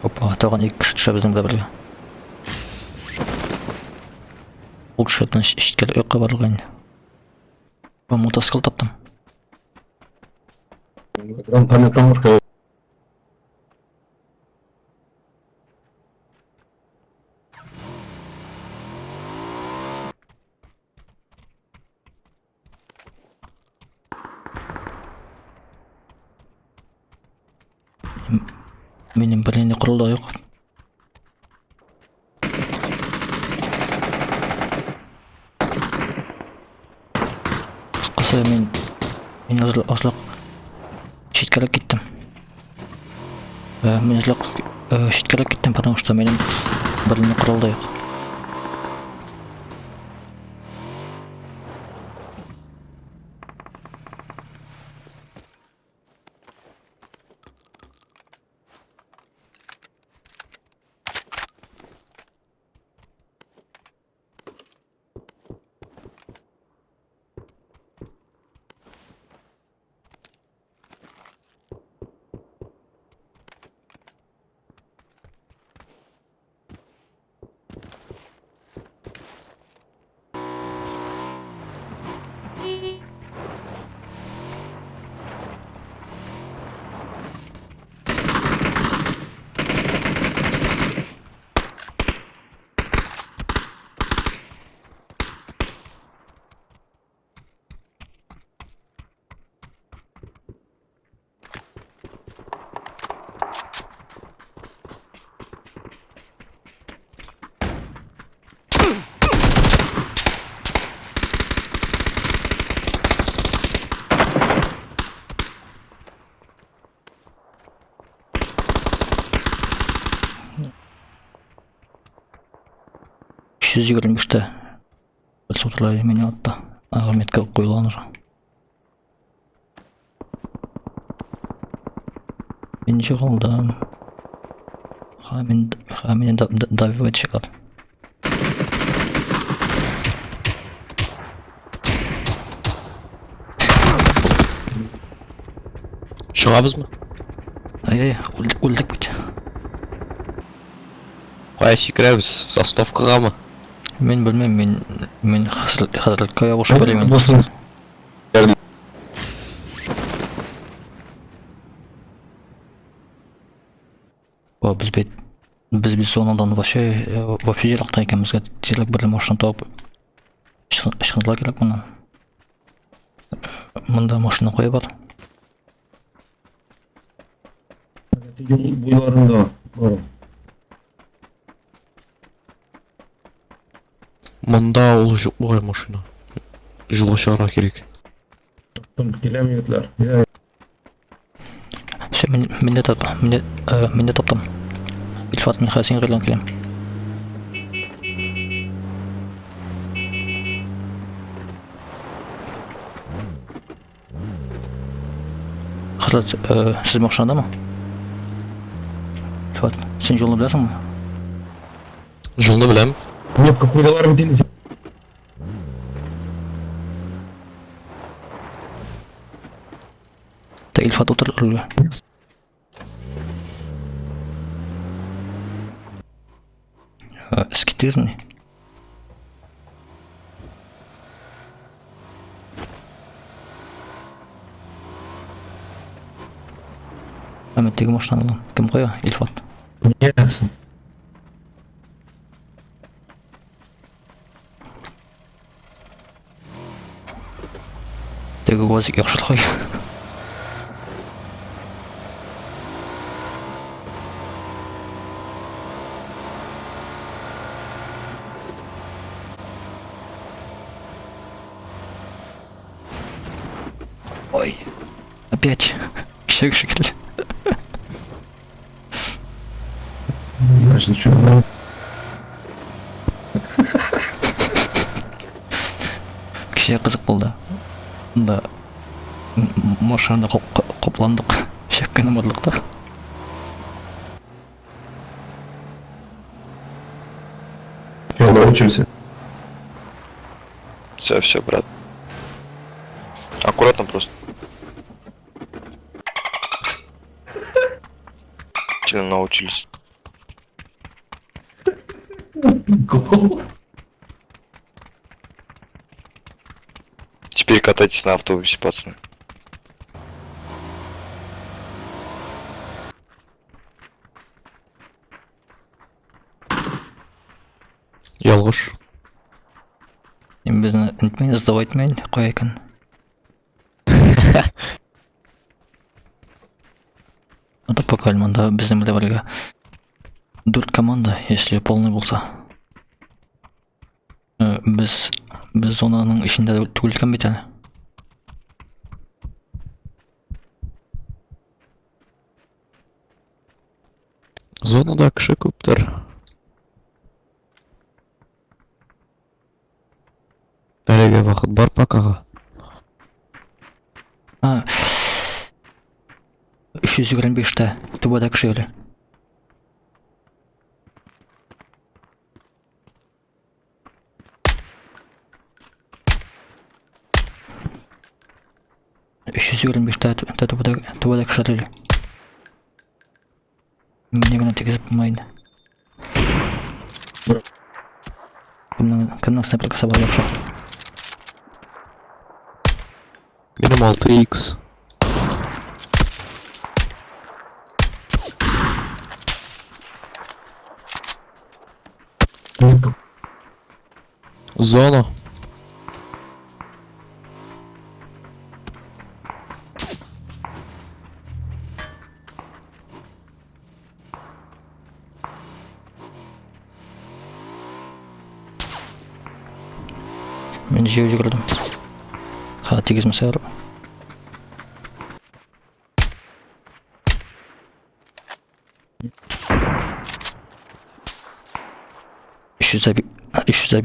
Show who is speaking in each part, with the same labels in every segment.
Speaker 1: Опа, тагын 2 кеше төшә безнең белән бергә. Ул кешедән ишеткән якка барылган. Ба мотоцикл таптым.
Speaker 2: Там Томушка.
Speaker 1: Минем бреndi корылда юк. Кыскасы мин азлык читкәрәк киттем. Мин азлык читкәрәк киттем, потому что минем бреndi корылда юк. %25'te Сутулай меня отта. Агметке коюлган уже. Мен ниче калдым. Мен давивать чекат.
Speaker 3: Чыгабызмы?
Speaker 1: Ай, өлдүк бит.
Speaker 3: Кая секиребиз? Застовкагамы?
Speaker 1: Мен билмейм, мен хәзер кая кушып берем.
Speaker 2: Босын.
Speaker 1: О, biz зонадан вообще жиракта экенбизге тирлек бер машина тауып ышкындыла керек мына. Мында машина коюп бар.
Speaker 2: Yol boylarında var.
Speaker 3: Мында ул жок бугай машина. Жолго чыгарга керек.
Speaker 2: Gelemiyorlar.
Speaker 1: Все, мен де таптым. Илфат, мен хәзер сиңа келем. Хәзер сез машинадамы? Илфат, сен жолны беләсеңме?
Speaker 3: Жолны беләм.
Speaker 2: Нет, какой доллар битились?
Speaker 1: Та Илфат утыр рөлгә. Скитизм. Әмет теге машинаны кем коя? Илфат.
Speaker 2: Ясно.
Speaker 1: Теге УАЗик яхшылык. Ой, опять кишек шикелле.
Speaker 2: Значит, что?
Speaker 1: Кишек кызык булды. Да. Машинада копландык. Шәккәне барлыкта.
Speaker 2: Учимся.
Speaker 3: Все, брат. Аккуратно просто. Сильно научились.
Speaker 2: Гол.
Speaker 4: Теперь катайтесь на автобусе, пацаны.
Speaker 3: Ялгыш.
Speaker 1: Endi bizni intmay, izdavo etmay qo'y ekan. Ata pokalmanda bizim bilan birga 4 komanda, если полный bo'lsa. Biz zonaning ishida tugul ekan bit hali.
Speaker 3: Zonada kishi ko'pdir. Nereye vaqt bor pakaga?
Speaker 1: Ha. 325 ta tubada kishi öyle. Tubada kishi öyle. Meni bana tekizib bulmaydi. Kimning snayperka sabah yaxshi.
Speaker 3: Benim 6x. Zona.
Speaker 1: Men jeu yugurdim. Ha, tegizmasa yarab.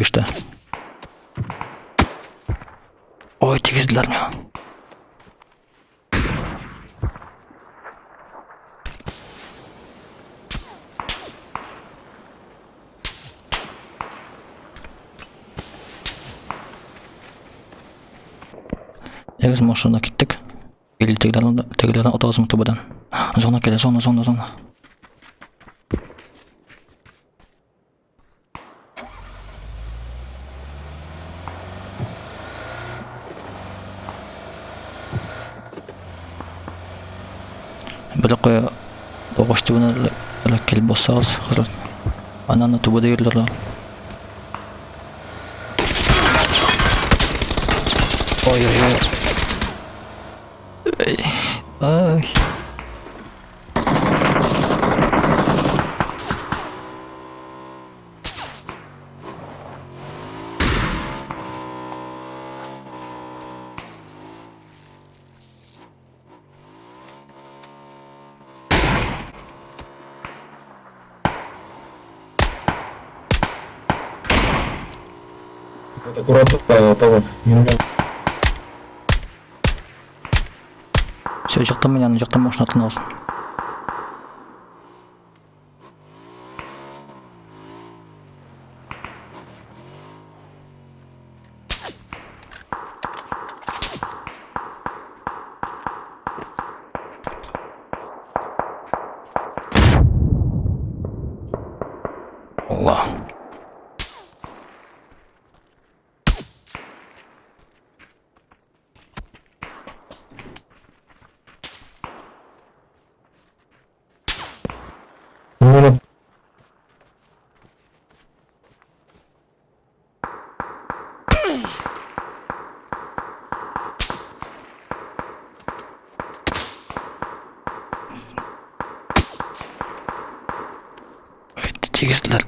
Speaker 1: İşte. Oy, tegizdilar ya. Eğer maşına gittik. Tekrardan otağız muhtemelen. Zona gele, zona. Böyle koya doğuştu bana kelip basarız. Ananı tuba değiller lan. Oy. Ay.
Speaker 2: Аккуратно, того.
Speaker 1: Все, жақтан мен аны жақтан машина атын алсын. Allah.
Speaker 2: Bunu
Speaker 1: Evet, çekizdiler.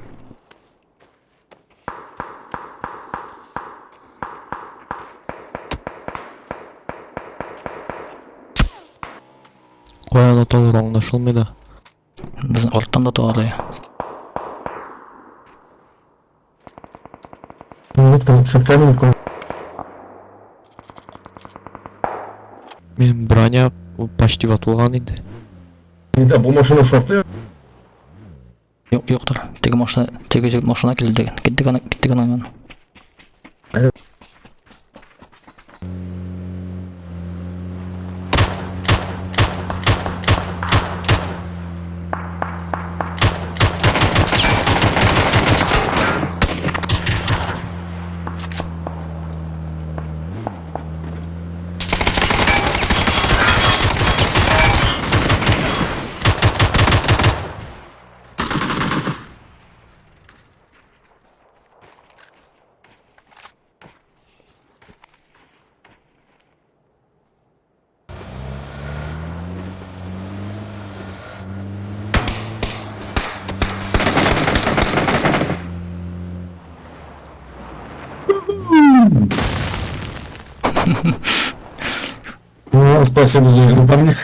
Speaker 3: Qo'yada to'g'ri anglashilmaydi.
Speaker 1: Bizim ortadan da doğru ya.
Speaker 2: вот там шапками
Speaker 3: Benim bроня почти ватылган иде.
Speaker 2: да, bu машина шорты.
Speaker 1: Yoktur. Teki maşına geldi. Gittik ana yani.
Speaker 2: Ну, спасибо за игру, парни.